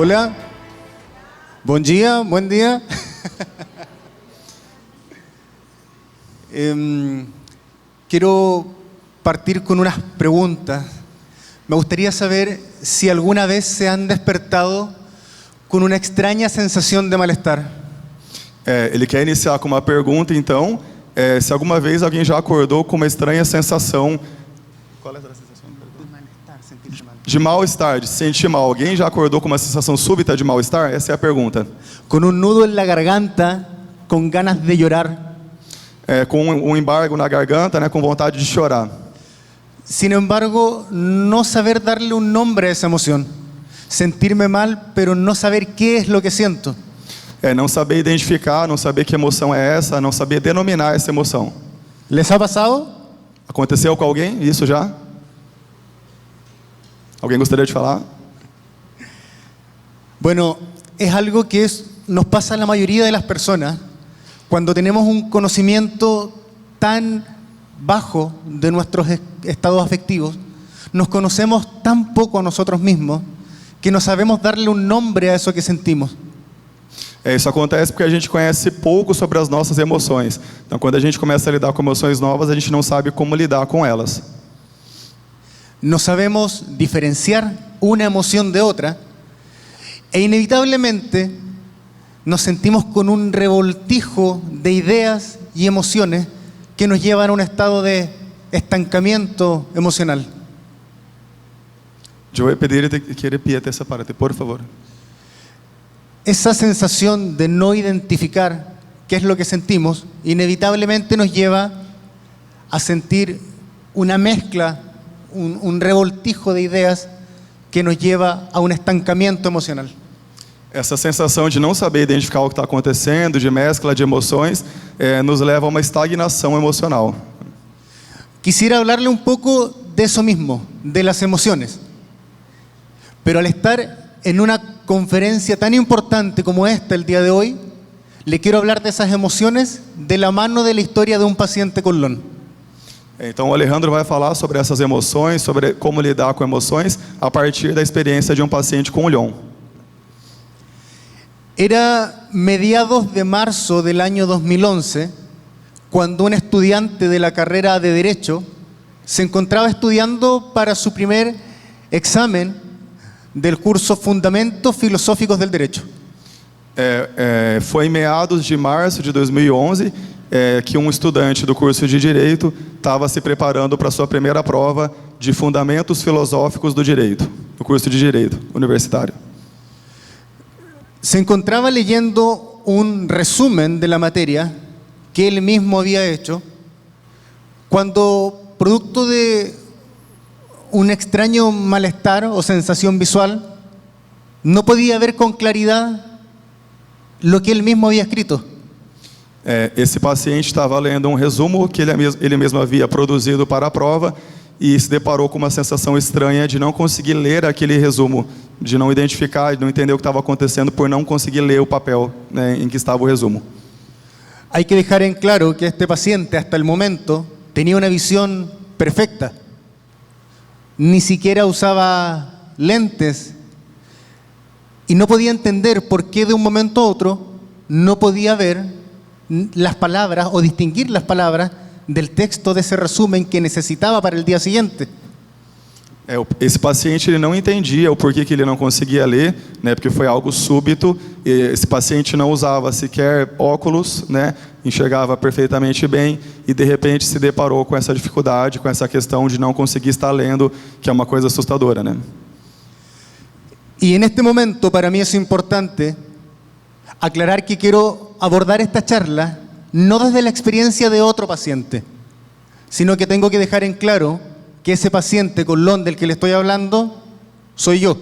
Hola. Buen día, buen día. Quiero partir con unas preguntas. Me gustaría saber si alguna vez se han despertado con una extraña sensación de malestar. Ele quer iniciar com uma pergunta, então, se alguma vez alguém já acordou com uma estranha sensação. Qual é a sensação? De mal-estar, de se sentir mal. Alguém já acordou com uma sensação súbita de mal-estar? Essa é a pergunta. Con un nudo en la garganta, con ganas de llorar. Com um embargo na garganta, né, com vontade de chorar. Sin embargo, no saber darle un nombre a esa emoción. Sentirme mal, pero no saber qué es lo que siento. Não saber identificar, não saber que emoção é essa, não saber denominar essa emoção. ¿Les ha pasado? Aconteceu com alguém isso já? ¿Alguien gostaria de falar? Bueno, es algo que nos pasa a la mayoría de las personas cuando tenemos un conocimiento tan bajo de nuestros estados afectivos, nos conocemos tan poco a nosotros mismos que no sabemos darle un nombre a eso que sentimos. Isso acontece porque a gente conhece pouco sobre as nossas emoções. Então, quando a gente começa a lidar com emoções novas, a gente não sabe como lidar com elas. No sabemos diferenciar una emoción de otra e inevitablemente nos sentimos con un revoltijo de ideas y emociones que nos llevan a un estado de estancamiento emocional. Eu vou pedir que repita essa parte, por favor. Esa sensación de no identificar qué es lo que sentimos inevitablemente nos lleva a sentir una mezcla, un revoltijo de ideas que nos lleva a un estancamiento emocional. Essa sensação de não saber identificar o que está acontecendo, de mescla de emoções, nos leva a uma estagnação emocional. Quisiera hablarle un poco de eso mismo, de las emociones. Pero al estar en una conferencia tan importante como esta el día de hoy, le quiero hablar de esas emociones de la mano de la historia de un paciente con Lyme. Então o Alejandro vai falar sobre essas emoções, sobre como lidar com emoções a partir da experiência de um paciente com Lyme. Era mediados de marzo del año 2011 cuando un estudiante de la carrera de Derecho se encontraba estudiando para su primer examen del curso Fundamentos Filosóficos del Derecho. Foi em meados de março de 2011 que um estudante do curso de Direito estava se preparando para a sua primeira prova de Fundamentos Filosóficos do Direito, no curso de Direito universitário. Se encontraba leyendo un resumen de la materia que él mismo había hecho cuando, producto de un extraño malestar o sensación visual, no podía ver con claridad lo que él mismo había escrito. Esse paciente estava lendo um resumo que ele mesmo havia produzido para a prova e se deparou com uma sensação estranha de não conseguir ler aquele resumo, de não identificar, de não entender o que estava acontecendo por não conseguir ler o papel, né, em que estava o resumo. Hay que dejar en claro que este paciente hasta el momento tenía una visión perfecta. Ni siquiera usaba lentes y no podía entender por qué de un momento a otro no podía ver las palabras o distinguir las palabras del texto de ese resumen que necesitaba para el día siguiente. Esse paciente ele não entendia o porquê que ele não conseguia ler, né, porque foi algo súbito. E esse paciente não usava sequer óculos, né, enxergava perfeitamente bem e de repente se deparou com essa dificuldade, com essa questão de não conseguir estar lendo, que é uma coisa assustadora, né? Y en este momento para mí es importante aclarar que quiero abordar esta charla no desde la experiencia de otro paciente, sino que tengo que dejar en claro que ese paciente con Lyme del que le estoy hablando soy yo.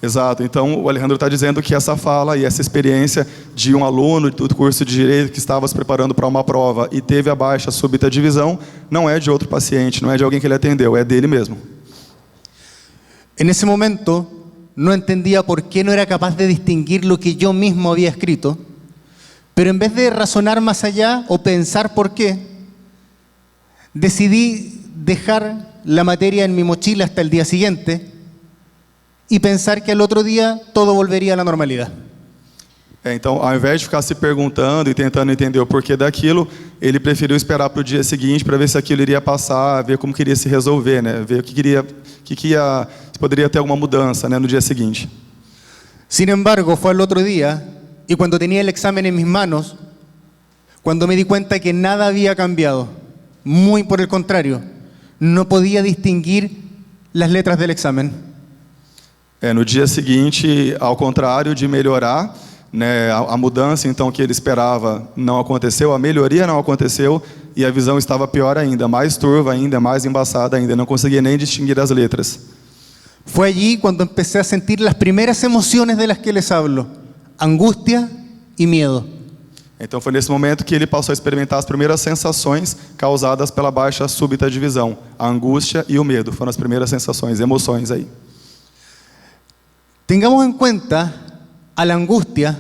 Exato. Então o Alejandro está dizendo que essa fala e essa experiência de um aluno do curso de Direito que estava se preparando para uma prova e teve a baixa súbita de visão não é de outro paciente, não é de alguém que ele atendeu, é dele mesmo. En ese momento no entendía por qué no era capaz de distinguir lo que yo mismo había escrito, pero en vez de razonar más allá o pensar por qué, decidí dejar la materia en mi mochila hasta el día siguiente y pensar que al otro día todo volvería a la normalidad. Então, ao invés de ficar se perguntando e tentando entender o porquê daquilo, ele preferiu esperar para o dia seguinte para ver se aquilo iria passar, ver como queria se resolver, né? Ver o que ia, se poderia ter alguma mudança, né, no dia seguinte. Sin embargo, fue al otro día y cuando tenía el examen en mis manos, cuando me di cuenta que nada había cambiado, muy por el contrario, no podía distinguir las letras del examen. No dia seguinte, ao contrário de melhorar, né, a mudança então que ele esperava não aconteceu, a melhoria não aconteceu e a visão estava pior ainda, mais turva ainda, mais embaçada ainda, não conseguia nem distinguir as letras. Fue allí cuando empecé a sentir las primeras emociones de las que les hablo, angustia y miedo. Então foi nesse momento que ele passou a experimentar as primeiras sensações causadas pela baixa súbita de visão, a angústia e o medo, foram as primeiras sensações, emoções aí. Tengamos en cuenta a la angustia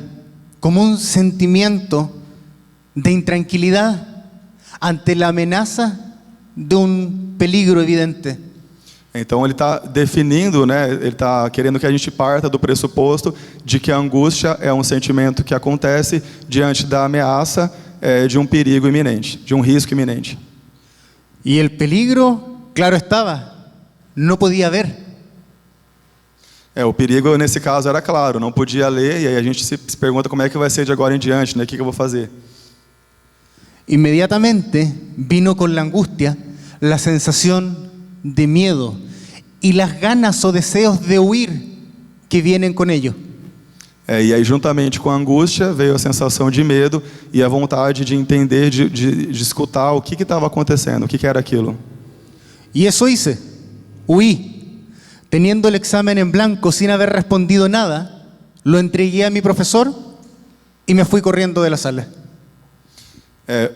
como un sentimiento de intranquilidad ante la amenaza de un peligro evidente. Então ele está definindo, né, ele está querendo que a gente parta do pressuposto de que a angústia é um sentimento que acontece diante da ameaça de um perigo iminente, de um risco iminente. Y el peligro, claro estaba, no podía ver. O perigo nesse caso era claro, não podia ler, e aí a gente se pergunta como é que vai ser de agora em diante, né? O que eu vou fazer? Inmediatamente vino con la angustia la sensación de miedo y las ganas o deseos de huir que vienen con ello. E aí juntamente com a angústia veio a sensação de medo e a vontade de entender, de escutar o que estava acontecendo, o que era aquilo. Y eso hice, huí. Teniendo el examen en blanco sin haber respondido nada, lo entregué a mi profesor y me fui corriendo de la sala.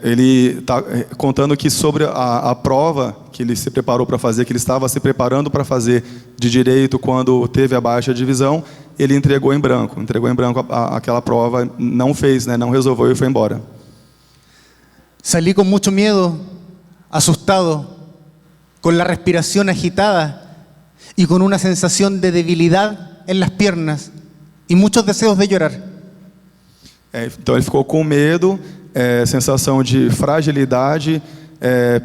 Ele está contando que sobre a prova que ele se preparou para fazer, que ele estava se preparando para fazer de direito quando teve a baixa de visão, ele entregou em branco aquela prova, não fez, né, não resolveu e foi embora. Salí con mucho miedo, asustado, con la respiración agitada y con una sensación de debilidad en las piernas y muchos deseos de llorar. Então ele ficou com medo, sensação de fragilidade,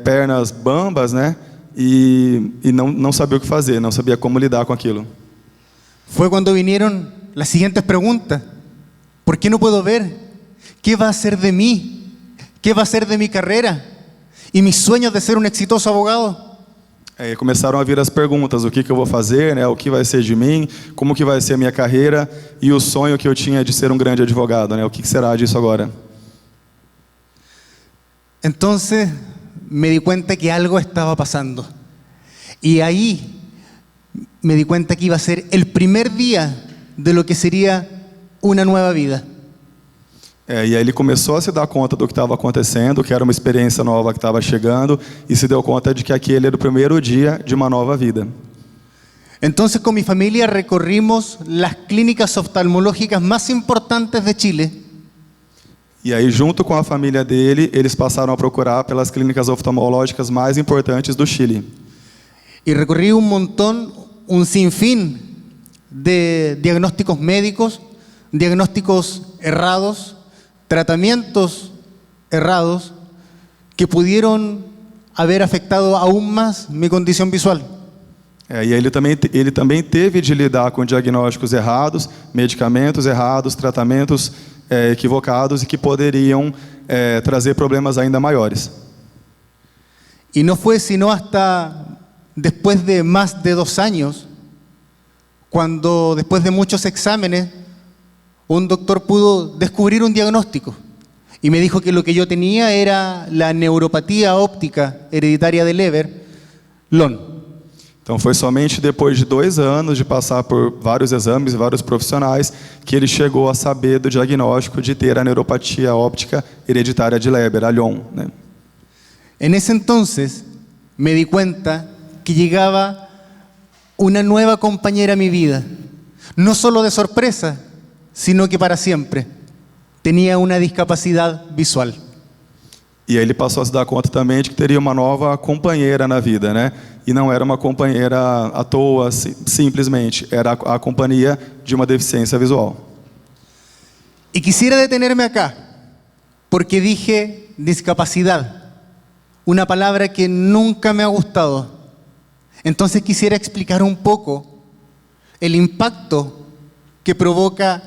pernas bambas, né? E não sabia o que fazer, não sabia como lidar com aquilo. Fue cuando vinieron las siguientes preguntas. ¿Por qué no puedo ver? ¿Qué va a ser de mí? ¿Qué va a ser de mi carrera? ¿Y mis sueños de ser un exitoso abogado? Começaram a vir as perguntas, o que eu vou fazer, né? O que vai ser de mim, como que vai ser a minha carreira e o sonho que eu tinha de ser um grande advogado, né? O que será disso agora? Entonces me di cuenta que algo estaba pasando y ahí me di cuenta que iba a ser el primer día de lo que sería una nueva vida. E aí ele começou a se dar conta do que estava acontecendo, que era uma experiência nova que estava chegando, e se deu conta de que aquele era o primeiro dia de uma nova vida. Entonces con mi familia recorrimos las clínicas oftalmológicas más importantes de Chile. E aí, junto com a família dele, eles passaram a procurar pelas clínicas oftalmológicas mais importantes do Chile. Y recorrí un montón, un sinfín de diagnósticos médicos, diagnósticos errados, tratamientos errados que pudieron haber afectado aún más mi condición visual. E ele também teve de lidar com diagnósticos errados, medicamentos errados, tratamentos equivocados e que poderiam trazer problemas ainda maiores. Y no fue sino hasta después de más de 2 años, cuando después de muchos exámenes, un doctor pudo descubrir un diagnóstico y me dijo que lo que yo tenía era la neuropatía óptica hereditaria de Leber, LON. Então foi somente depois de 2 anos de passar por vários exames e vários profissionais que ele chegou a saber do diagnóstico de ter a neuropatia óptica hereditária de Leber, a LON, né? En ese entonces me di cuenta que llegaba una nueva compañera a mi vida, no solo de sorpresa, sino que para siempre. Tenía una discapacidad visual. E aí ele passou a se dar conta também de que teria uma nova companheira na vida, né? E não era uma companheira à toa, simplesmente. Era a companhia de uma deficiência visual. Y quisiera detenerme acá, porque dije discapacidad, una palabra que nunca me ha gustado. Entonces quisiera explicar un poco el impacto que provoca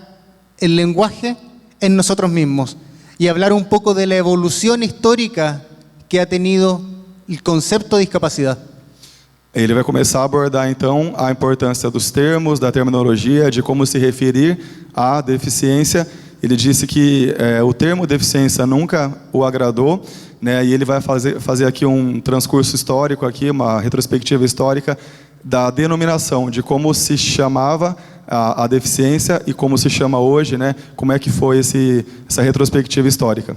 el lenguaje en nosotros mismos y hablar un poco de la evolución histórica que ha tenido el concepto de discapacidad. Ele vai começar a abordar, então, a importância dos termos, da terminologia, de como se referir à deficiência. Ele disse que o termo deficiência nunca o agradou, né? E ele vai fazer aqui um transcurso histórico, aqui, uma retrospectiva histórica da denominação, de como se chamava a deficiência e como se chama hoje, né? Como é que foi essa retrospectiva histórica.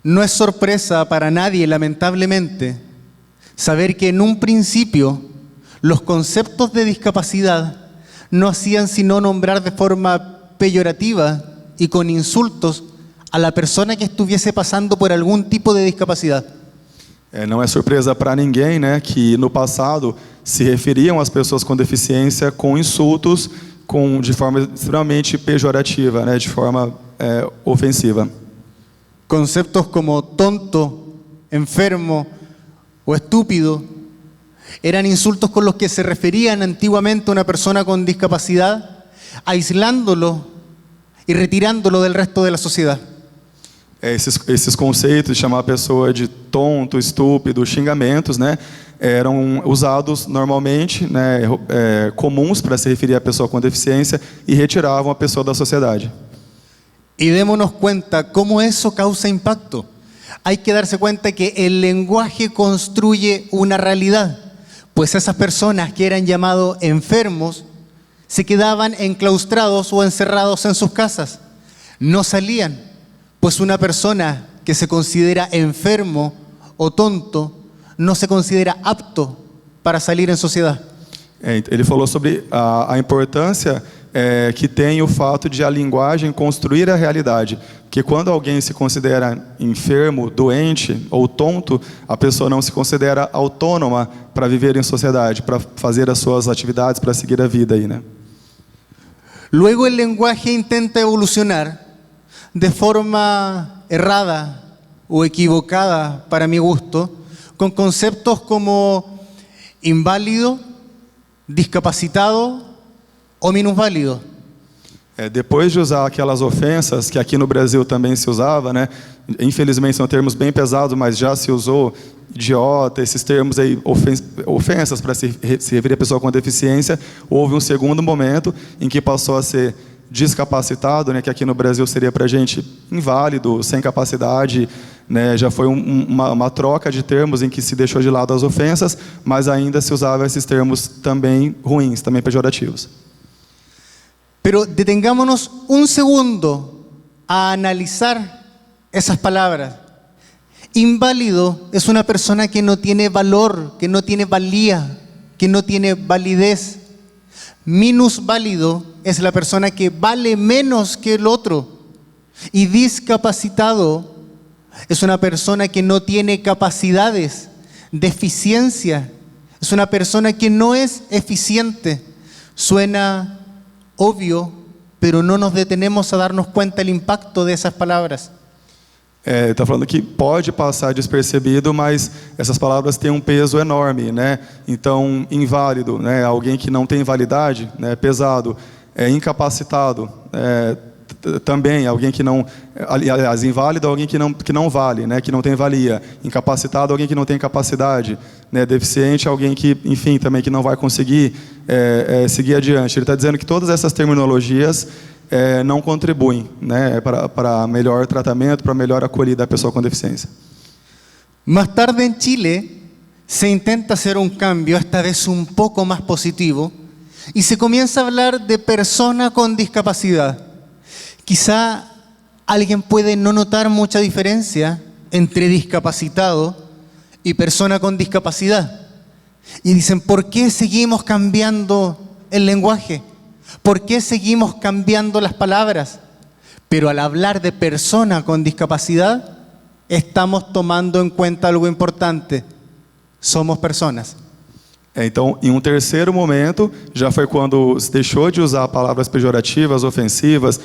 No es sorpresa para nadie, lamentablemente, saber que en un principio los conceptos de discapacidad no hacían sino nombrar de forma peyorativa y con insultos a la persona que estuviese pasando por algún tipo de discapacidad. Não é surpresa para ninguém, né, que no passado se referiam às pessoas com deficiência com insultos, de forma extremamente pejorativa, né, de forma ofensiva. Conceptos como tonto, enfermo o estúpido eran insultos con los que se referían antiguamente a una persona con discapacidad, aislándolo y retirándolo del resto de la sociedad. Esses conceitos de chamar a pessoa de tonto, estúpido, xingamentos, né, eram usados normalmente, né, comuns para se referir à pessoa com deficiência e retiravam a pessoa da sociedade. Y démonos cuenta cómo eso causa impacto. Hay que darse cuenta que el lenguaje construye una realidad, pues esas personas que eran llamados enfermos se quedaban enclaustrados o encerrados en sus casas, no salían, pues una persona que se considera enfermo o tonto no se considera apto para salir en sociedad. Ele falou sobre a importância que tem o fato de a linguagem construir a realidade. Que quando alguém se considera enfermo, doente ou tonto, a pessoa não se considera autônoma para viver em sociedade, para fazer as suas atividades, para seguir a vida aí, né? Luego el lenguaje intenta evolucionar de forma errada o equivocada, para mi gusto, con conceptos como inválido, discapacitado o minusválido. Depois de usar aquelas ofensas que aqui no Brasil também se usava, né? Infelizmente são termos bem pesados, mas já se usou idiota, esses termos aí, ofensas para se referir a pessoa com deficiência. Houve um segundo momento em que passou a ser discapacitado, né? Que aqui no Brasil seria para gente inválido, sem capacidade, né? Já foi uma troca de termos em que se deixou de lado as ofensas, mas ainda se usava esses termos também ruins, também pejorativos. Pero detengámonos un segundo a analizar esas palabras. Inválido es una persona que no tiene valor, que no tiene valía, que no tiene validez. Minusválido es la persona que vale menos que el otro. Y discapacitado es una persona que no tiene capacidades, deficiencia. Es una persona que no es eficiente. Suena obvio, pero no nos detenemos a darnos cuenta del impacto de esas palabras. Está falando que pode passar despercebido, mas essas palavras têm um peso enorme, né? Então, inválido, né? Alguém que não tem validade, né? Pesado, incapacitado, também alguém que não, aliás, inválido, alguém que não vale, né? Que não tem valia. Incapacitado, alguém que não tem capacidade, né? Deficiente, alguém que, enfim, também que não vai conseguir seguir adiante. Ele está dizendo que todas essas terminologias não contribuem, né, para melhor tratamento, para melhor acolhida da pessoa com deficiência. Más tarde en Chile se intenta hacer un cambio, esta vez un poco más positivo, y se comienza a hablar de persona con discapacidad. Quizá alguien puede no notar mucha diferencia entre discapacitado y persona con discapacidad. Y dicen, ¿por qué seguimos cambiando el lenguaje? ¿Por qué seguimos cambiando las palabras? Pero al hablar de persona con discapacidad, estamos tomando en cuenta algo importante. Somos personas. Então, em um terceiro momento, já foi quando se deixou de usar palavras pejorativas, ofensivas,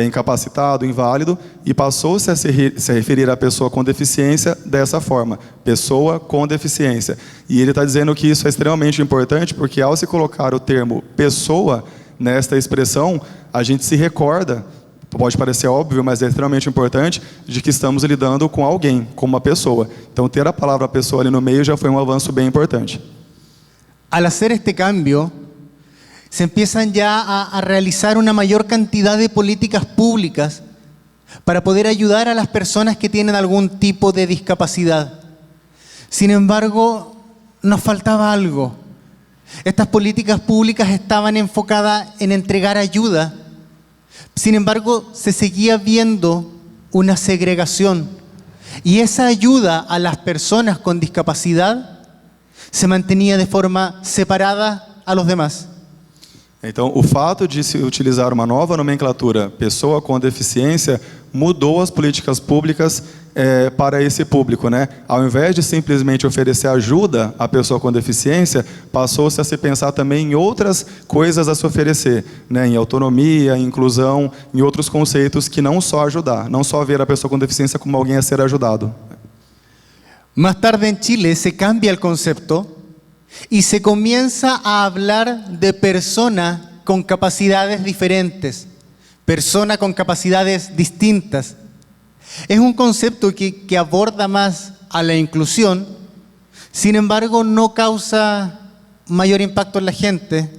incapacitado, inválido, e passou-se a se referir à pessoa com deficiência dessa forma, pessoa com deficiência. E ele está dizendo que isso é extremamente importante, porque ao se colocar o termo pessoa nesta expressão, a gente se recorda, pode parecer óbvio, mas é extremamente importante, de que estamos lidando com alguém, com uma pessoa. Então, ter a palavra pessoa ali no meio já foi um avanço bem importante. Al hacer este cambio, se empiezan ya a realizar una mayor cantidad de políticas públicas para poder ayudar a las personas que tienen algún tipo de discapacidad. Sin embargo, nos faltaba algo. Estas políticas públicas estaban enfocadas en entregar ayuda. Sin embargo, se seguía viendo una segregación. Y esa ayuda a las personas con discapacidad se mantenía de forma separada a los demás. Então, o fato de se utilizar uma nova nomenclatura, pessoa com deficiência, mudou as políticas públicas para esse público, né? Ao invés de simplesmente oferecer ajuda à pessoa com deficiência, passou-se a se pensar também em outras coisas a se oferecer, né? Em autonomia, em inclusão, em outros conceitos que não só ajudar, não só ver a pessoa com deficiência como alguém a ser ajudado. Más tarde en Chile se cambia el concepto y se comienza a hablar de persona con capacidades diferentes, persona con capacidades distintas. Es un concepto que aborda más a la inclusión, sin embargo no causa mayor impacto en la gente,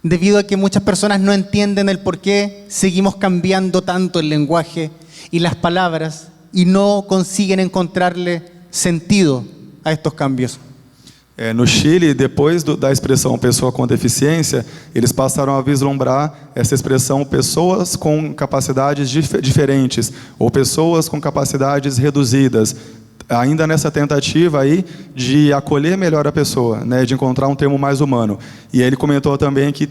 debido a que muchas personas no entienden el por qué seguimos cambiando tanto el lenguaje y las palabras y no consiguen encontrarle sentido a estos cambios. No Chile, depois da expressão pessoa com deficiência, eles passaram a vislumbrar essa expressão pessoas com capacidades diferentes ou pessoas com capacidades reduzidas, ainda nessa tentativa aí de acolher melhor a pessoa, né, de encontrar um termo mais humano. E ele comentou também que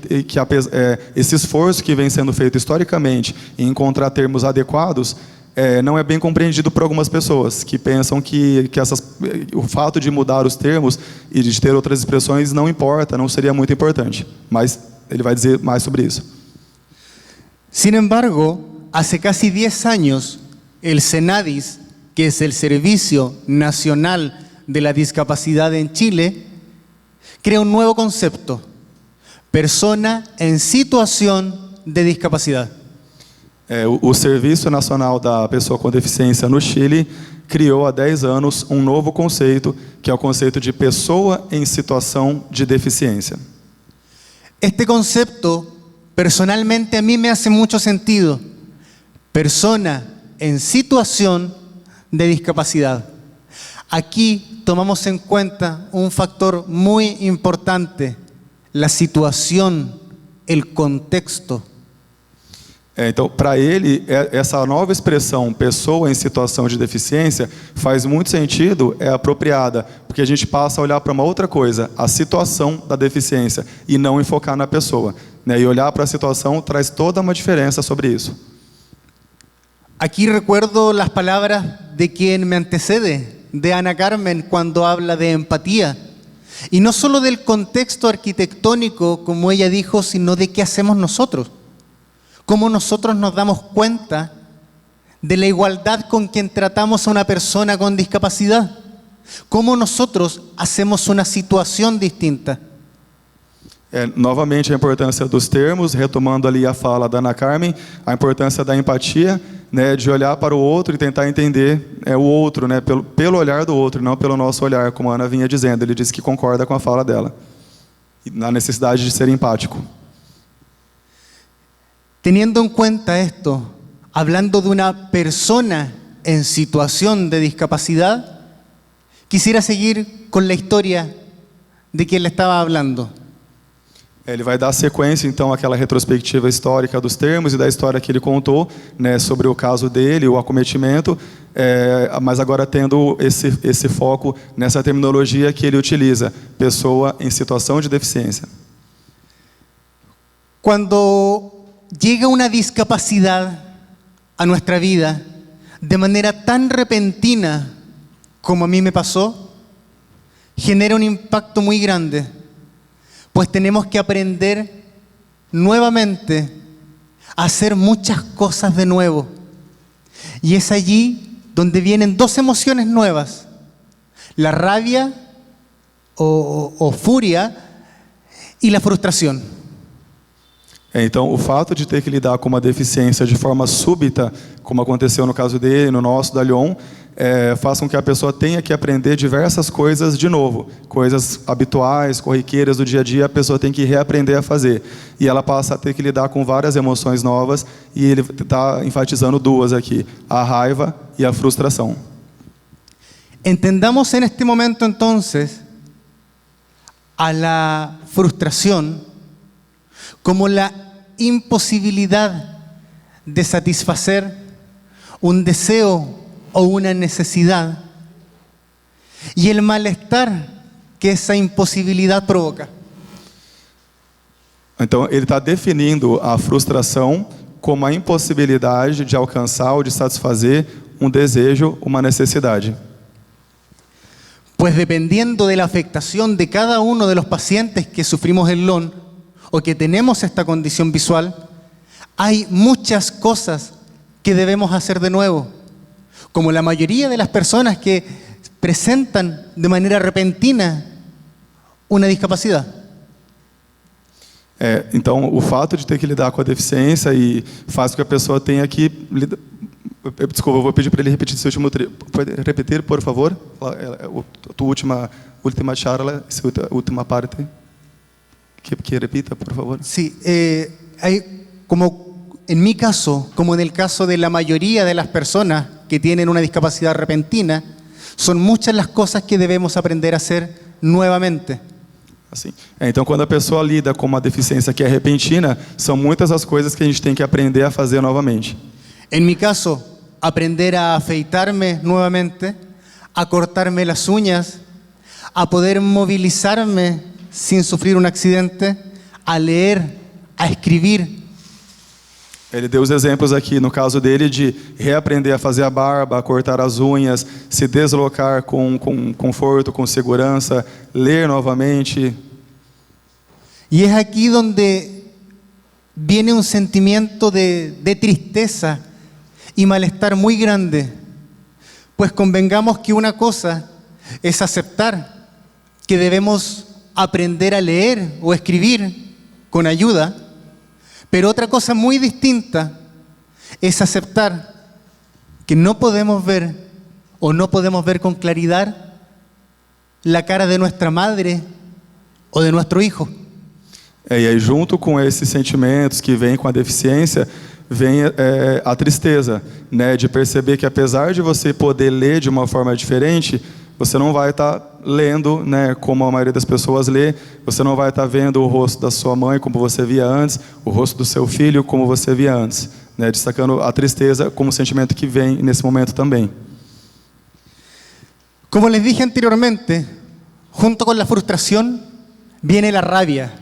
esse esforço que vem sendo feito historicamente em encontrar termos adequados não é bem compreendido por algumas pessoas que pensam que o fato de mudar os termos e de ter outras expressões não importa, não seria muito importante. Mas ele vai dizer mais sobre isso. Sin embargo, hace casi 10 años, el Senadis, que es el Servicio Nacional de la Discapacidad en Chile, crea un nuevo concepto: persona en situación de discapacidad. O Serviço Nacional da Pessoa com Deficiência no Chile criou há 10 anos um novo conceito, que é o conceito de pessoa em situação de deficiência. Este concepto, personalmente, a mí me hace mucho sentido. Persona en situación de discapacidad. Aquí tomamos en cuenta un factor muy importante: la situación, el contexto. Então, para ele, essa nova expressão, pessoa em situação de deficiência, faz muito sentido, é apropriada, porque a gente passa a olhar para uma outra coisa, a situação da deficiência, e não enfocar na pessoa, né? E olhar para a situação traz toda uma diferença sobre isso. Aquí recuerdo las palabras de quien me antecede, de Ana Carmen, cuando habla de empatía. Y no solo del contexto arquitectónico, como ella dijo, sino de qué hacemos nosotros. Cómo nosotros nos damos cuenta de la igualdad con quien tratamos a una persona con discapacidad. Cómo nosotros hacemos una situación distinta. Novamente a importância dos termos, retomando ali a fala da Ana Carmen, a importância da empatia, né, de olhar para o outro e tentar entender o outro, né, pelo olhar do outro, não pelo nosso olhar, como a Ana vinha dizendo. Ele disse que concorda com a fala dela, e na necessidade de ser empático. Teniendo en cuenta esto, hablando de una persona en situación de discapacidad, quisiera seguir con la historia de quien le estaba hablando. Ele vai dar sequência, então, àquela retrospectiva histórica dos termos e da história que ele contou, né, sobre o caso dele, o acometimento, mas agora tendo esse foco nessa terminologia que ele utiliza, pessoa em situação de deficiência. Cuando llega una discapacidad a nuestra vida, de manera tan repentina como a mí me pasó, genera un impacto muy grande, pues tenemos que aprender nuevamente a hacer muchas cosas de nuevo. Y es allí donde vienen dos emociones nuevas, la rabia o furia e a frustração. Então, o fato de ter que lidar com uma deficiência de forma súbita, como aconteceu no caso dele, no nosso, da Lyon, faz com que a pessoa tenha que aprender diversas coisas de novo. Coisas habituais, corriqueiras do dia a dia, a pessoa tem que reaprender a fazer. E ela passa a ter que lidar com várias emoções novas, e ele está enfatizando duas aqui, a raiva e a frustração. Entendamos en este momento entonces a la frustración como la imposibilidad de satisfacer un deseo o una necesidad y el malestar que esa imposibilidad provoca. Então, ele está definindo a frustração como a impossibilidade de alcançar ou de satisfazer um desejo, uma necessidade. Pues dependiendo de la afectación de cada uno de los pacientes que sufrimos el LON o que tenemos esta condición visual, hay muchas cosas que debemos hacer de nuevo, como la mayoría de las personas que presentan de manera repentina una discapacidad. Então, o fato de ter que lidar com a deficiência e faz com que a pessoa tenha que... Desculpa, eu vou pedir para ele repetir esse último... Pode repetir, por favor? A tua última charla, essa última parte. Que repita, por favor. Sí, hay como en mi caso, como en el caso de la mayoría de las personas que tienen una discapacidad repentina, son muchas las cosas que debemos aprender a hacer nuevamente. Assim. Então, quando a pessoa lida com uma deficiência que é repentina, são muitas as coisas que a gente tem que aprender a fazer novamente. En mi caso, aprender a afeitarme nuevamente, a cortarme las uñas, a poder movilizarme sin sufrir un accidente, a leer, a escribir. Ele deu os exemplos aqui, no caso dele, de reaprender a fazer a barba, a cortar as unhas, se deslocar com conforto, com segurança, ler novamente. Y es aquí donde viene un sentimiento de tristeza y malestar muy grande, pues convengamos que una cosa es aceptar que debemos aprender a leer o escribir con ayuda, pero otra cosa muy distinta es aceptar que no podemos ver o no podemos ver con claridad la cara de nuestra madre o de nuestro hijo. E aí, junto com esses sentimentos que vêm com a deficiência, vem a tristeza, né, de perceber que apesar de você poder ler de uma forma diferente, você não vai estar lendo, né, como a maioria das pessoas lê, você não vai estar vendo o rosto da sua mãe como você via antes, o rosto do seu filho como você via antes, né, destacando a tristeza como sentimento que vem nesse momento também. Como les dije anteriormente, junto con la frustración viene la rabia.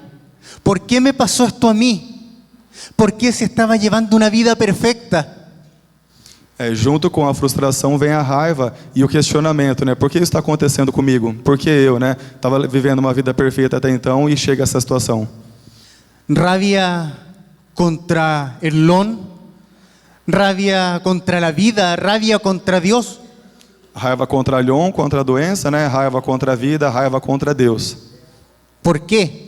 ¿Por qué me pasó esto a mí? ¿Por qué se estaba llevando una vida perfecta? Junto com a frustração vem a raiva e o questionamento, né? Por que isso está acontecendo comigo? Por que eu, né? Estava vivendo uma vida perfeita até então e chega essa situação. Rabia contra el LON, rabia contra la vida, rabia contra Dios. Raiva contra a Lyon, contra a doença, né? Raiva contra a vida, raiva contra Deus. ¿Por qué?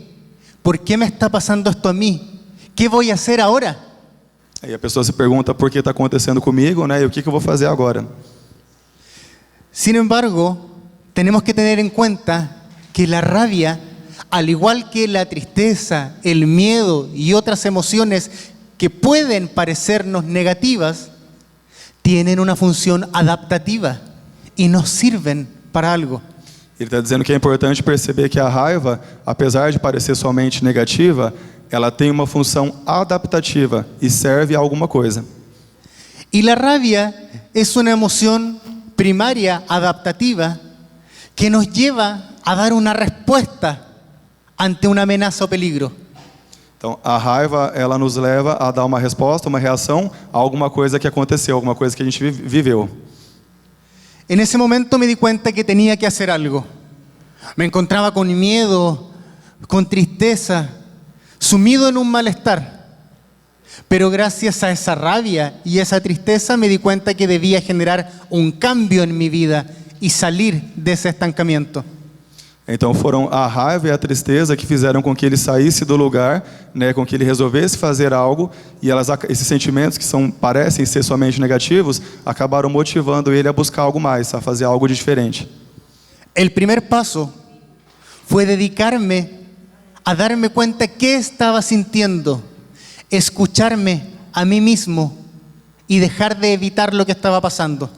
¿Por qué me está pasando esto a mí? ¿Qué voy a hacer ahora? Aí a pessoa se pergunta por que está acontecendo comigo, né? E o que eu vou fazer agora? Sin embargo, tenemos que tener en cuenta que la rabia, al igual que la tristeza, el miedo y otras emociones que pueden parecernos negativas, tienen una función adaptativa y nos sirven para algo. Ele está dizendo que é importante perceber que a raiva, apesar de parecer somente negativa, ela tem uma função adaptativa e serve a alguma coisa. Y la rabia es una emoción primaria adaptativa que nos lleva a dar una respuesta ante una amenaza o peligro. Então, a raiva, ela nos leva a dar uma resposta, uma reação a alguma coisa que aconteceu, alguma coisa que a gente viveu. En ese momento me di cuenta que tenía que hacer algo. Me encontraba con miedo, con tristeza, sumido en un malestar. Pero gracias a esa rabia y esa tristeza me di cuenta que debía generar un cambio en mi vida y salir de ese estancamiento. Então foram a raiva e a tristeza que fizeram com que ele saísse do lugar, né, com que ele resolvesse fazer algo, e esses sentimentos que parecem ser somente negativos, acabaram motivando ele a buscar algo mais, a fazer algo diferente. El primer paso fue dedicarme a darme cuenta qué estaba sintiendo, escucharme a mí mismo y dejar de evitar lo que estaba pasando.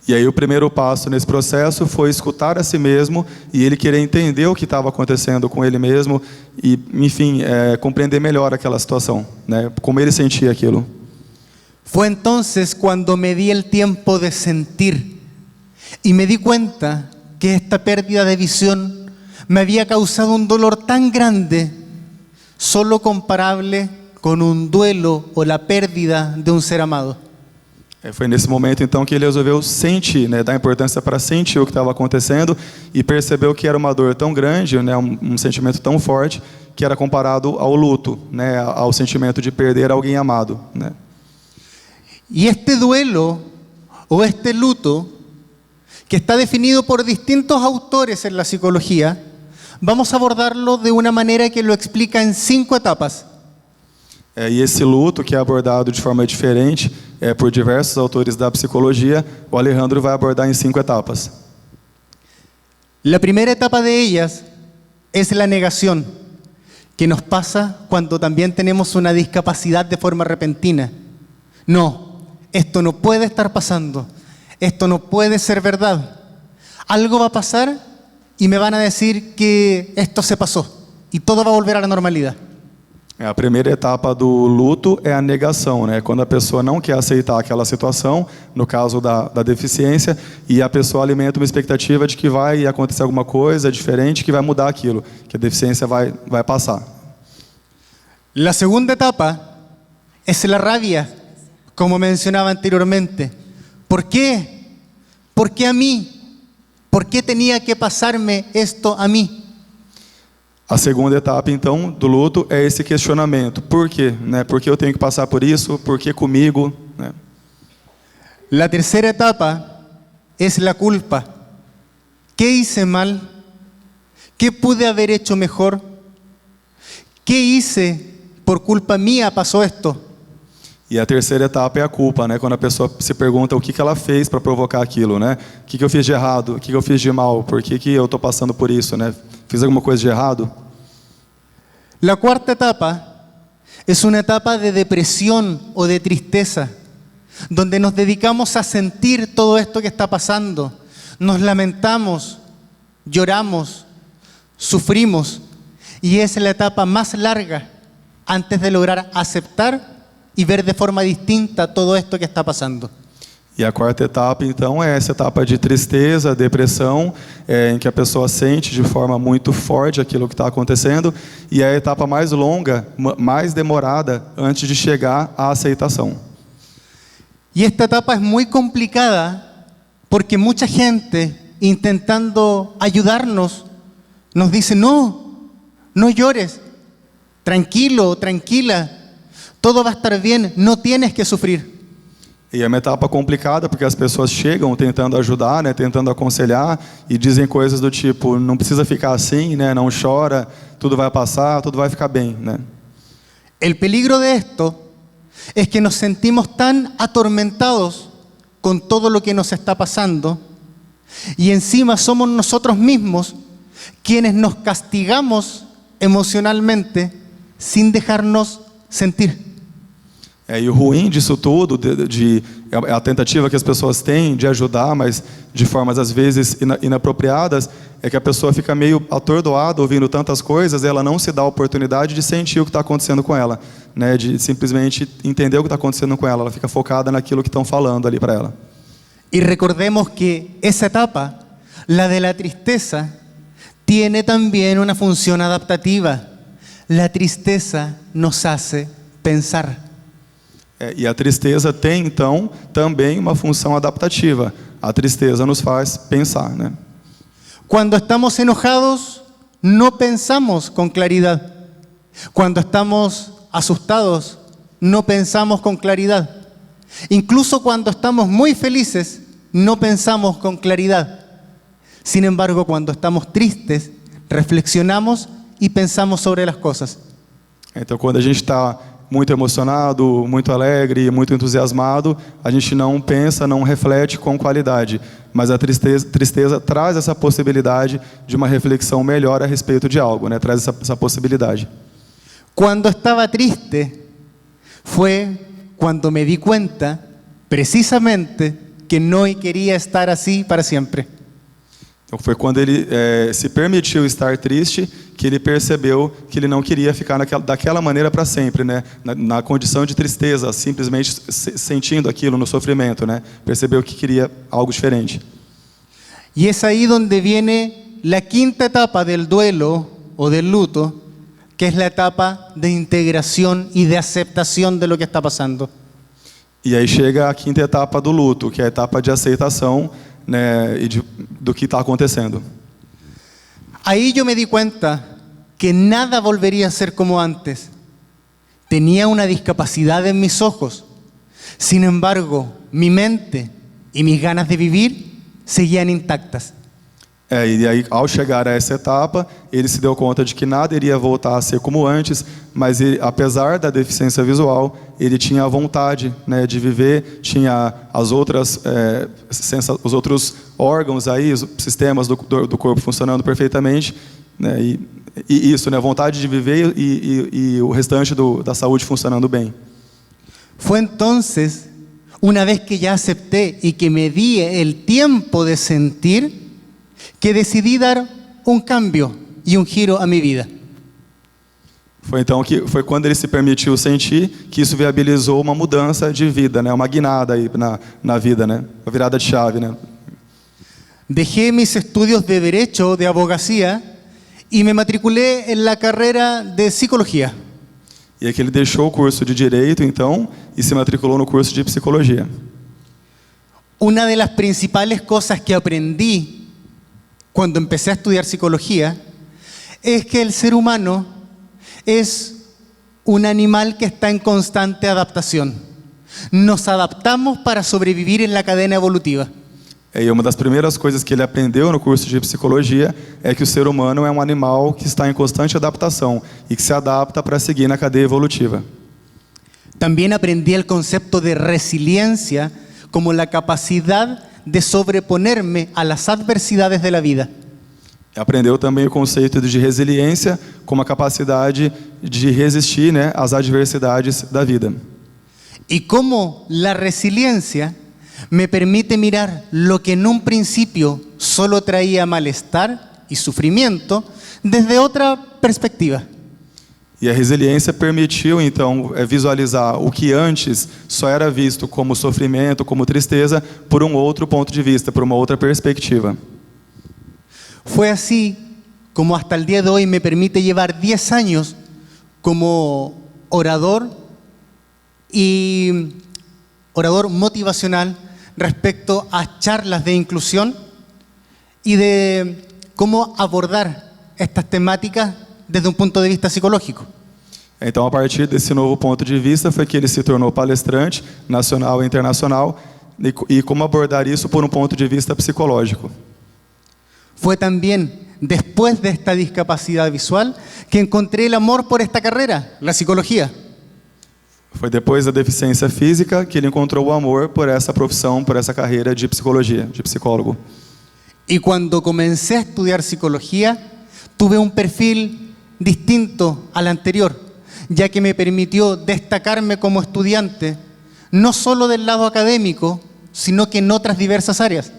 E aí o primeiro passo nesse processo foi escutar a si mesmo e ele querer entender o que estava acontecendo com ele mesmo e, enfim, compreender melhor aquela situação, né? Como ele sentia aquilo. Fue entonces cuando me di el tiempo de sentir y me di cuenta que esta pérdida de visión me había causado un dolor tan grande, solo comparable con un duelo o la pérdida de un ser amado. Foi nesse momento, então, que ele resolveu sentir, né, dar importância para sentir o que estava acontecendo e percebeu que era uma dor tão grande, né, um sentimento tão forte, que era comparado ao luto, né, ao sentimento de perder alguém amado, né. Y este duelo o este luto, que está definido por distintos autores en la psicología, vamos a abordarlo de una manera que lo explica en 5 etapas. E esse luto, que é abordado de forma diferente por diversos autores da psicologia, o Alejandro vai abordar em 5 etapas. La primera etapa de ellas es la negación, que nos pasa cuando también tenemos una discapacidad de forma repentina. No, esto no puede estar pasando, esto no puede ser verdad. Algo va a pasar y me van a decir que esto se pasó y todo va a volver a la normalidad. A primeira etapa do luto é a negação, né? Quando a pessoa não quer aceitar aquela situação, no caso da deficiência, e a pessoa alimenta uma expectativa de que vai acontecer alguma coisa diferente, que vai mudar aquilo, que a deficiência vai passar. La segunda etapa es la rabia, como mencionaba anteriormente. ¿Por qué? ¿Por qué a mí? ¿Por qué tenía que pasarme esto a mí? A segunda etapa, então, do luto é esse questionamento. Por quê? Né? Por que eu tenho que passar por isso? Por que comigo? Né? La tercera etapa es la culpa. ¿Qué hice mal? ¿Qué pude haber hecho mejor? ¿Qué hice? Por culpa mía pasó esto. E a terceira etapa é a culpa, né? Quando a pessoa se pergunta o que ela fez para provocar aquilo, né? O que eu fiz de errado? O que eu fiz de mal? Por que eu estou passando por isso, né? Fiz alguma coisa de errado? La cuarta etapa es una etapa de depresión o de tristeza, donde nos dedicamos a sentir todo esto que está pasando. Nos lamentamos, lloramos, sufrimos, y es la etapa más larga antes de lograr aceptar y ver de forma distinta todo esto que está pasando. E a quarta etapa, então, é essa etapa de tristeza, depressão, em que a pessoa sente de forma muito forte aquilo que está acontecendo, e é a etapa mais longa, mais demorada, antes de chegar à aceitação. Y esta etapa es muy complicada porque mucha gente, intentando ayudarnos, nos dice, no llores, tranquilo, tranquila, todo va a estar bien, no tienes que sufrir. E é uma etapa complicada porque as pessoas chegam tentando ajudar, né, tentando aconselhar e dizem coisas do tipo, não precisa ficar assim, né, não chora, tudo vai passar, tudo vai ficar bem, né? El peligro de esto es que nos sentimos tan atormentados con todo lo que nos está pasando y encima somos nosotros mismos quienes nos castigamos emocionalmente sin dejarnos sentir. E o ruim disso tudo, a tentativa que as pessoas têm de ajudar, mas de formas às vezes inapropriadas, é que a pessoa fica meio atordoada ouvindo tantas coisas, e ela não se dá a oportunidade de sentir o que está acontecendo com ela, né? De simplesmente entender o que está acontecendo com ela. Ela fica focada naquilo que estão falando ali para ela. Y recordemos que esa etapa, la de la tristeza, tiene también una función adaptativa. La tristeza nos hace pensar. E a tristeza tem, então, também uma função adaptativa. A tristeza nos faz pensar, né? Cuando estamos enojados, no pensamos con claridad. Cuando estamos asustados, no pensamos con claridad. Incluso cuando estamos muy felices, no pensamos con claridad. Sin embargo, cuando estamos tristes, reflexionamos y pensamos sobre las cosas. Então, quando a gente está muito emocionado, muito alegre, muito entusiasmado, a gente não pensa, não reflete com qualidade. Mas a tristeza traz essa possibilidade de uma reflexão melhor a respeito de algo, né? Traz essa possibilidade. Cuando estaba triste, fue cuando me di cuenta, precisamente, que no quería estar así para siempre. Então, foi quando ele se permitiu estar triste que ele percebeu que ele não queria ficar daquela maneira para sempre, né? Na condição de tristeza, simplesmente sentindo aquilo no sofrimento, né? Percebeu que queria algo diferente. Y es ahí donde viene la quinta etapa del duelo o del luto, que es la etapa de integración y de aceptación de lo que está pasando. E aí chega a quinta etapa do luto, que é a etapa de aceitação, né, e do que está acontecendo. Ahí yo me di cuenta que nada volvería a ser como antes. Tenía una discapacidad en mis ojos. Sin embargo, mi mente y mis ganas de vivir seguían intactas. E aí, ao chegar a essa etapa, ele se deu conta de que nada iria voltar a ser como antes, mas ele, apesar da deficiência visual, ele tinha a vontade, né, de viver, tinha as outras, os outros órgãos aí, os sistemas do corpo funcionando perfeitamente, né, e isso, né, vontade de viver e o restante da saúde funcionando bem. Fue entonces, una vez que ya acepté y que me di el tiempo de sentir, que decidí dar un cambio y un giro a mi vida. Foi quando ele se permitiu sentir que isso viabilizou uma mudança de vida, né, uma guinada aí na vida, né, uma virada de chave, né. Dejé mis estudios de derecho, de abogacía y me matriculé en la carrera de psicología. E aqui ele deixou o curso de direito, então, e se matriculou no curso de psicologia. Una de las principales cosas que aprendí cuando empecé a estudiar psicología es que el ser humano es un animal que está en constante adaptación. Nos adaptamos para sobrevivir en la cadena evolutiva. E uma das primeiras coisas que ele aprendeu no curso de psicologia é que o ser humano é um animal que está em constante adaptação e que se adapta para seguir na cadeia evolutiva. También aprendí el concepto de resiliencia como la capacidad de sobreponerme a las adversidades de la vida. Aprendeu também o conceito de resiliência como a capacidade de resistir, né, às adversidades da vida. Y cómo la resiliencia me permite mirar lo que en un principio solo traía malestar y sufrimiento desde otra perspectiva. E a resiliência permitiu, então, visualizar o que antes só era visto como sofrimento, como tristeza, por um outro ponto de vista, por uma outra perspectiva. Fue así como hasta el día de hoy me permite llevar 10 años como orador y orador motivacional respecto a charlas de inclusión y de cómo abordar estas temáticas desde um ponto de vista psicológico. Então, a partir desse novo ponto de vista, foi que ele se tornou palestrante nacional e internacional e como abordar isso por um ponto de vista psicológico. Fue también después de esta discapacidad visual que encontré el amor por esta carrera, la psicología. Foi depois da deficiência física que ele encontrou o amor por essa profissão, por essa carreira de psicologia, de psicólogo. Y cuando comencé a estudiar psicología, tuve un perfil distinto al anterior, ya que me permitió destacarme como estudiante, no solo del lado académico, sino que en otras diversas áreas.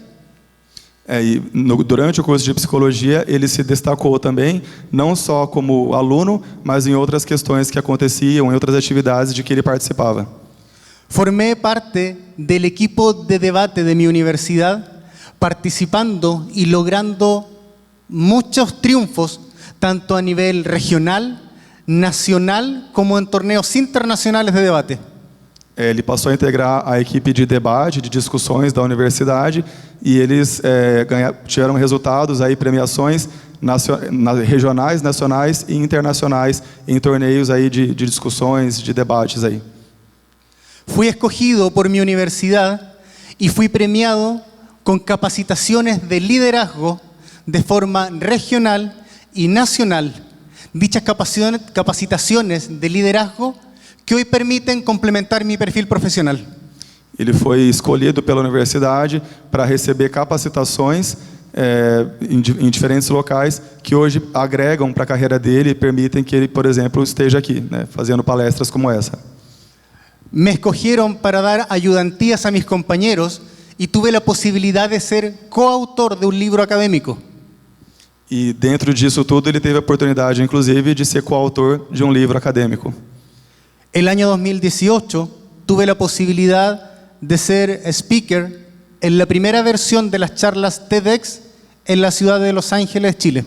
Durante o curso de psicologia, ele se destacou também, não só como aluno, mas em outras questões que aconteciam, em outras atividades de que ele participava. Formé parte del equipo de debate de mi universidad, participando y logrando muchos triunfos, tanto a nivel regional, nacional como en torneos internacionales de debate. Ele passou a integrar a equipe de debate, de discussões da universidade, e eles tiveram resultados, aí, premiações regionais, nacionais e internacionais em torneios aí de discussões, de debates aí. Fui escogido por mi universidad y fui premiado con capacitaciones de liderazgo de forma regional y nacional. Dichas capacitaciones de liderazgo que hoy permiten complementar mi perfil profesional. Ele foi escolhido pela universidade para receber capacitações em diferentes locais que hoje agregam para a carreira dele e permitem que ele, por exemplo, esteja aqui, né, fazendo palestras como essa. Me escogieron para dar ayudantías a mis compañeros y tuve la posibilidad de ser coautor de un libro académico. E dentro disso tudo ele teve a oportunidade, inclusive, de ser coautor de um livro acadêmico. El año 2018 tuve la posibilidad de ser speaker en la primera versión de las charlas TEDx en la ciudad de Los Ángeles, Chile.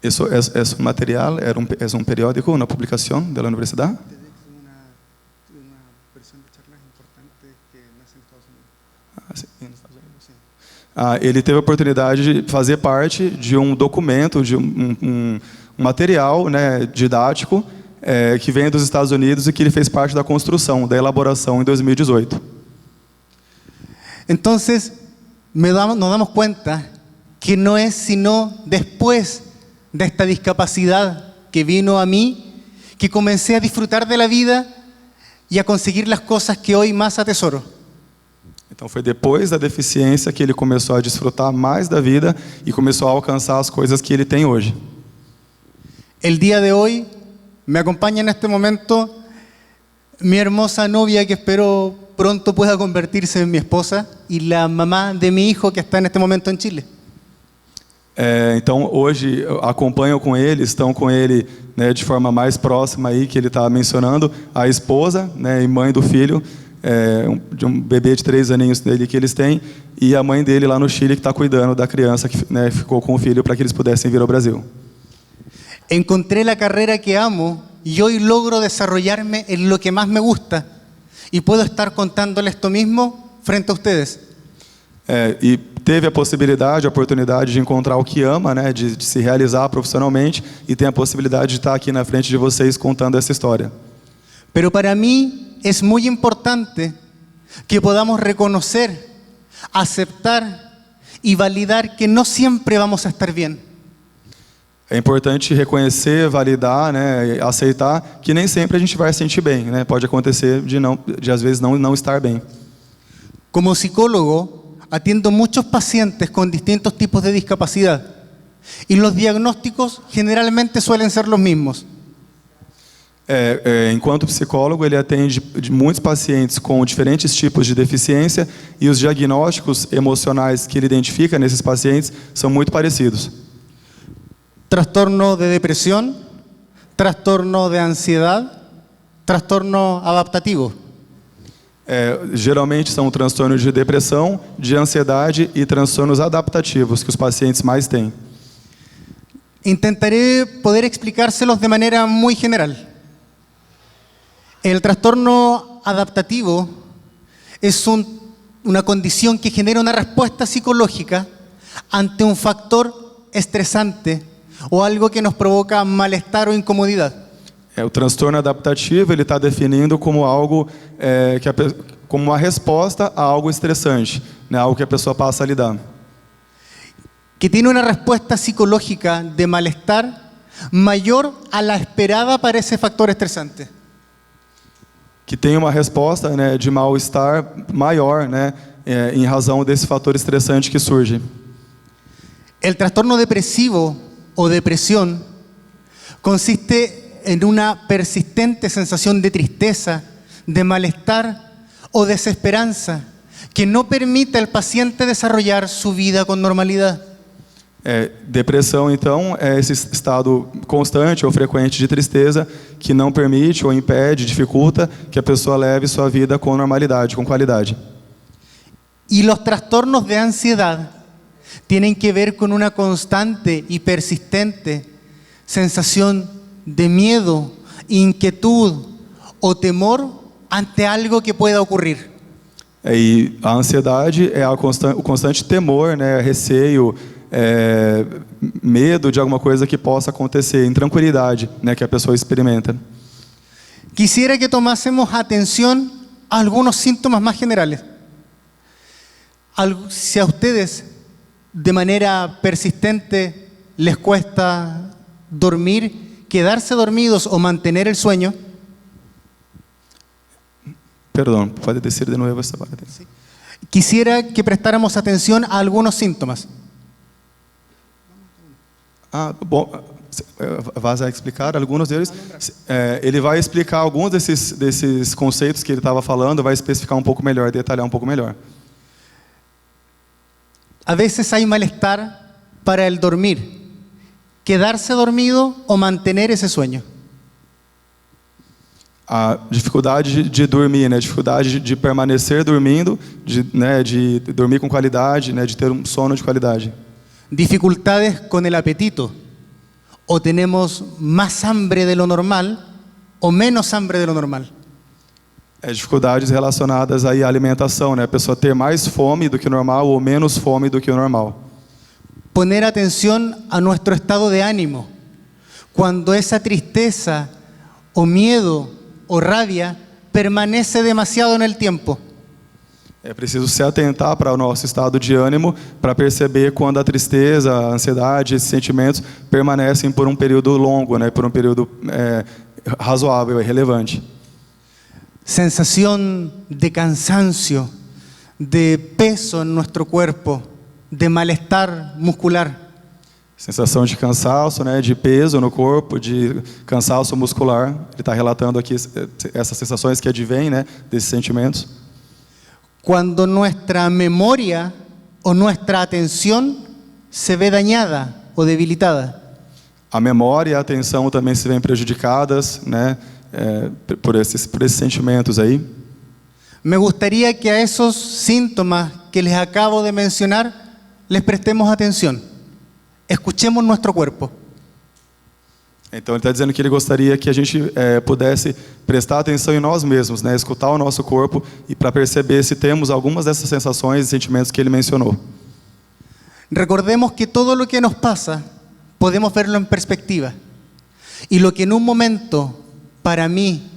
Isso é material, é um periódico, uma publicação da universidade? Ele teve a oportunidade de fazer parte de um documento, de um material, né, didático, que vem dos Estados Unidos e que ele fez parte da construção, da elaboração em 2018. Entonces, nos damos cuenta que no es sino después de esta discapacidad que vino a mí que comencé a disfrutar de la vida y a conseguir las cosas que hoy más atesoro. Então foi depois da deficiência que ele começou a desfrutar mais da vida e começou a alcançar as coisas que ele tem hoje. El día de hoy me acompaña en este momento mi hermosa novia que espero pronto pueda convertirse en mi esposa y la mamá de mi hijo que está en este momento en Chile. Então hoje acompanham com ele, estão com ele, né, de forma mais próxima aí que ele está mencionando, a esposa, né, e mãe do filho, de um bebê de 3 aninhos dele que eles têm, e a mãe dele lá no Chile que está cuidando da criança que, né, ficou com o filho para que eles pudessem vir ao Brasil. Encontré la carrera que amo y hoy logro desarrollarme en lo que más me gusta y puedo estar contándoles esto mismo frente a ustedes. E teve a possibilidade, a oportunidade de encontrar o que ama, né, de se realizar profissionalmente e tem a possibilidade de estar aqui na frente de vocês contando essa história. Pero para mí es muy importante que podamos reconocer, aceptar y validar que no siempre vamos a estar bien. É importante reconhecer, validar, né, aceitar que nem sempre a gente vai se sentir bem, né? Pode acontecer de às vezes não estar bem. Como psicólogo, atiendo muchos pacientes con distintos tipos de discapacidad y los diagnósticos generalmente suelen ser los mismos. Enquanto psicólogo, ele atende muitos pacientes com diferentes tipos de deficiência e os diagnósticos emocionais que ele identifica nesses pacientes são muito parecidos. Trastorno de depresión, trastorno de ansiedad, trastorno adaptativo. Geralmente são transtornos de depressão, de ansiedade e transtornos adaptativos que os pacientes mais têm. Intentaré poder explicárselos de manera muy general. El trastorno adaptativo es una condición que genera una respuesta psicológica ante un factor estresante o algo que nos provoca malestar o incomodidad. O transtorno adaptativo ele está definindo como algo como uma resposta a algo estressante, né, algo que a pessoa passa a lidar. Que tiene una respuesta psicológica de malestar mayor a la esperada para ese factor estresante. Que tem uma resposta, né, de mal-estar maior, né, em razão desse fator estressante que surge. El trastorno depresivo o depresión consiste en una persistente sensación de tristeza, de malestar o desesperanza que no permite al paciente desarrollar su vida con normalidad. Depressão, então, é esse estado constante ou frequente de tristeza que não permite ou impede, dificulta que a pessoa leve sua vida com normalidade, com qualidade. Y los trastornos de ansiedad tienen que ver con una constante y persistente sensación de miedo, inquietud o temor ante algo que pueda ocurrir. E a ansiedade é o constante temor, né, receio, medo de alguma coisa que possa acontecer, intranquilidade, né, que a pessoa experimenta. Quisiera que tomásemos atención a algunos síntomas más generales. Si a ustedes de manera persistente les cuesta dormir, quedarse dormidos o mantener el sueño, Perdão, pode descer de novo essa parte. quisiera que prestáramos atención a algunos síntomas. Bom, vai explicar alguns deles. Ele vai explicar alguns desses conceitos que ele estava falando, vai especificar um pouco melhor, detalhar um pouco melhor. A veces hay malestar para el dormir, quedarse dormido o mantener ese sueño. A dificuldade de dormir, né? Dificuldade de permanecer dormindo, de dormir com qualidade, né? De ter um sono de qualidade. Dificultades con el apetito. O tenemos más hambre de lo normal o menos hambre de lo normal. Dificuldades relacionadas aí à alimentação, né? A pessoa ter mais fome do que o normal ou menos fome do que o normal. Poner atención a nuestro estado de ánimo. Cuando esa tristeza o miedo o rabia permanece demasiado en el tiempo. É preciso se atentar para o nosso estado de ânimo para perceber quando a tristeza, a ansiedade, esses sentimentos permanecem por um período longo, né? Por um período razoável e relevante. Sensación de cansancio, de peso en nuestro cuerpo, de malestar muscular. Sensação de cansaço, né, de peso no corpo, de cansaço muscular. Ele está relatando aqui essas sensações que advêm, né, desses sentimentos. Cuando nuestra memoria o nuestra atención se ve dañada o debilitada. A memória e a atenção também se veem prejudicadas, né, por esses sentimentos aí. Me gustaría que a esos síntomas que les acabo de mencionar les prestemos atención. Escuchemos nuestro cuerpo. Então ele está dizendo que ele gostaria que a gente pudesse prestar atenção em nós mesmos, né, escutar o nosso corpo e para perceber se temos algumas dessas sensações e sentimentos que ele mencionou. Recordemos que todo lo que nos pasa podemos verlo en perspectiva. Y lo que en un momento para mí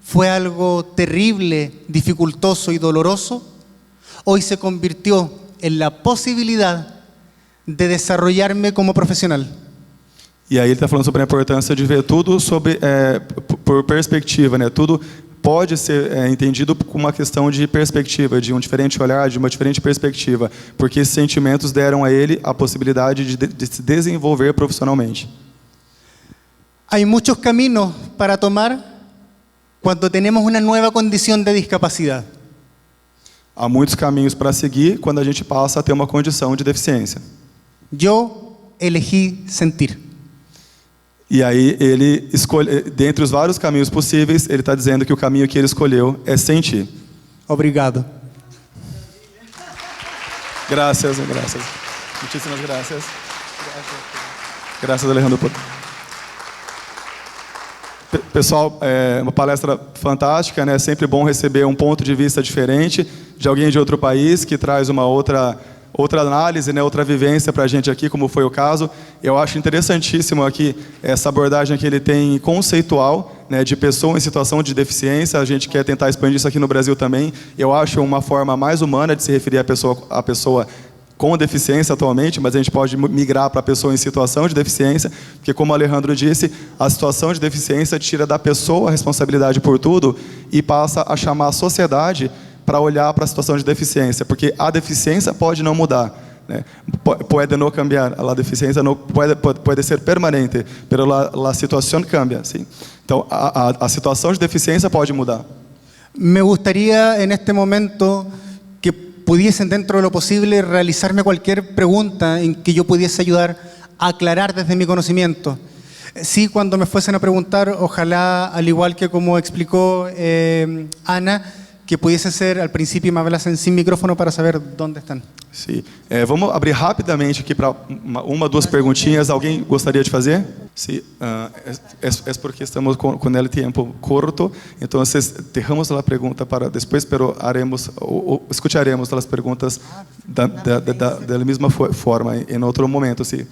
fue algo terrible, dificultoso y doloroso, hoy se convirtió en la posibilidad de desarrollarme como profesional. E aí ele está falando sobre a importância de ver tudo por perspectiva, né? Tudo pode ser entendido como uma questão de perspectiva, de um diferente olhar, de uma diferente perspectiva, porque esses sentimentos deram a ele a possibilidade de se desenvolver profissionalmente. Hay muchos caminos para tomar cuando tenemos una nueva condición de discapacidad. Há muitos caminhos para seguir quando a gente passa a ter uma condição de deficiência. Yo elegí sentir. E aí ele escolhe, dentre os vários caminhos possíveis, ele está dizendo que o caminho que ele escolheu é sentir. Obrigado. Graças. Muitíssimas graças. Graças, Alejandro. Pessoal, é uma palestra fantástica, né? É sempre bom receber um ponto de vista diferente de alguém de outro país que traz uma outra análise, né, outra vivência para a gente aqui, como foi o caso. Eu acho interessantíssimo aqui essa abordagem que ele tem conceitual, né, de pessoa em situação de deficiência. A gente quer tentar expandir isso aqui no Brasil também. Eu acho uma forma mais humana de se referir à pessoa com deficiência atualmente, mas a gente pode migrar para a pessoa em situação de deficiência, porque, como o Alejandro disse, a situação de deficiência tira da pessoa a responsabilidade por tudo e passa a chamar a sociedade para olhar para a situação de deficiência, porque a deficiência pode não mudar, né? Pode não cambiar, a deficiência não pode ser permanente, pero a situação cambia, sim. Então, a situação de deficiência pode mudar. Me gustaría en este momento que pudiesen, dentro de lo posible, realizarme cualquier pregunta en que yo pudiese ayudar a aclarar desde mi conocimiento. Sí, cuando me fuesen a preguntar, ojalá, al igual que como explicó Ana, que pudiese ser al principio me hablasen sin micrófono para saber dónde están. Sim. Vamos abrir rapidamente aqui para uma, duas perguntinhas. Alguém gostaria de fazer? Sí, es porque estamos con el tiempo corto, entonces dejamos la pregunta para después, pero escucharemos las preguntas de la misma forma en otro momento. Sí.